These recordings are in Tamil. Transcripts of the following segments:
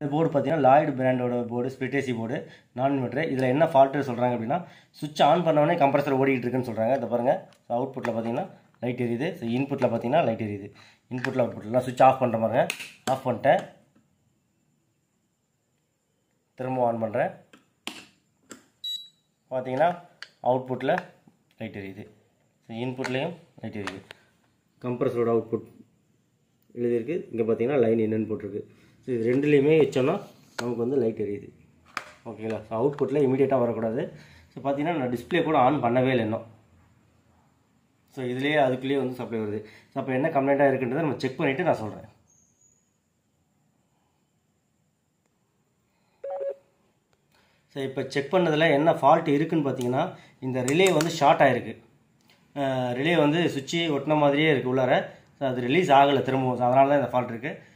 இந்த போர்டு பார்த்தீங்கன்னா லாய்டு பிராண்டோட board, split AC board, non inverter. இதில் என்ன ஃபால்ட்டு சொல்கிறாங்க அப்படின்னா, சுவிட்ச் ஆன் பண்ணோடனே கம்ப்ரஸர் ஓடிக்கிட்டு இருக்குன்னு சொல்கிறாங்க. இதை பாருங்கள், அவுட்புட்டில் பார்த்தீங்கன்னா லைட் எரியுது. ஸோ இன்புட்டில் பார்த்தீங்கன்னா லைட் எரியுது. இன்புட்டில் அவுட்புட்டில் சுவிட்ச் ஆஃப் பண்ணுற பாருங்க, ஆஃப் பண்ணிட்டேன். திரும்ப ஆன் பண்ணுறேன். பார்த்தீங்கன்னா அவுட்புட்டில் லைட் எரியுது. ஸோ இன்புட்லேயும் லைட் எரியுது. கம்ப்ரஸரோட அவுட்புட் எழுதியிருக்கு. இங்கே பார்த்தீங்கன்னா லைன் என்னன்னு போட்டிருக்கு. ஸோ இது ரெண்டுலேயுமே வச்சோன்னா நமக்கு வந்து லைட் எரியுது. ஓகேங்களா? ஸோ அவுட்புட்டில் இமீடியட்டாக வரக்கூடாது. ஸோ பார்த்தீங்கன்னா நான் டிஸ்பிளே கூட ஆன் பண்ணவே இல்லை இன்னும். ஸோ இதுலேயே அதுக்குள்ளேயே வந்து சப்ளை வருது. ஸோ அப்போ என்ன கம்ப்ளைண்ட்டாக இருக்குன்றதை நம்ம செக் பண்ணிவிட்டு நான் சொல்கிறேன். ஸோ இப்போ செக் பண்ணதில் என்ன ஃபால்ட் இருக்குதுன்னு பார்த்தீங்கன்னா, இந்த ரிலே வந்து ஷார்ட் ஆகிருக்கு. ரிலே வந்து சுவிட்சு ஒட்டின மாதிரியே இருக்குது உள்ளார. ஸோ அது ரிலீஸ் ஆகலை திரும்பவும். ஸோ அதனால தான் இந்த ஃபால்ட் இருக்குது.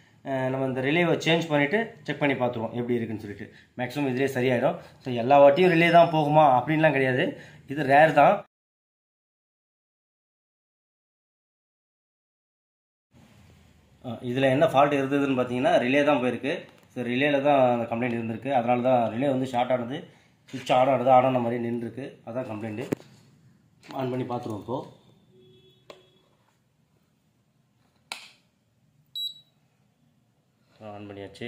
நம்ம இந்த ரிலேவை சேஞ்ச் பண்ணிவிட்டு செக் பண்ணி பார்த்துருவோம் எப்படி இருக்குன்னு சொல்லிட்டு. மேக்ஸிமம் இதிலே சரியாயிடும். ஸோ எல்லா வாட்டியும் ரிலே தான் போகுமா அப்படின்லாம் கிடையாது. இது ரேர் தான். இதில் என்ன ஃபால்ட் இருந்ததுன்னு பார்த்தீங்கன்னா, ரிலே தான் போயிருக்கு. ஸோ ரிலேயில் தான் அந்த கம்ப்ளைண்ட் இருந்திருக்கு. அதனால தான் ரிலே வந்து ஷார்ட் ஆனது, சுவிட்ச் ஆன் ஆனது, ஆன் ஆன மாதிரி நின்றுருக்கு. அதான் கம்ப்ளைண்ட்டு. ஆன் பண்ணி பார்த்துருவோம் இப்போது. ஆன் பண்ணியாச்சு.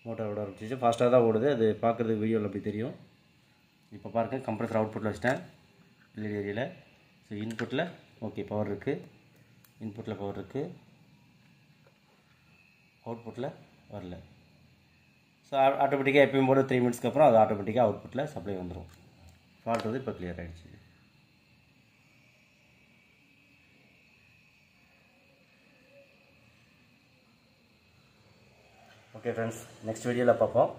மோட்டார் ஓட ஆரம்பிச்சிச்சு. ஃபாஸ்ட்டாக தான் ஓடுது. அது பார்க்குறதுக்கு வீடியோவில் அப்படி தெரியும். இப்போ பாருங்கள், கம்ப்ரஸர் அவுட்புட்டில் வச்சிட்டேன் எல்இடி ஏரியாவில். ஸோ இன்புட்டில் ஓகே பவர் இருக்குது. இன்புட்டில் பவர் இருக்குது. அவுட்புட்டில் வரல. ஸோ ஆட்டோமேட்டிக்காக எப்பயும் போட 3 மினிட்ஸ்க்கு அப்புறம் அது ஆட்டோமேட்டிக்காக அவுட்புட்டில் சப்ளை வந்துடும். ஃபால்ட் வந்து இப்போ கிளியர் ஆகிடுச்சு. ஓகே ஃப்ரெண்ட்ஸ், நெக்ஸ்ட் வீடியோவில் பார்ப்போம்.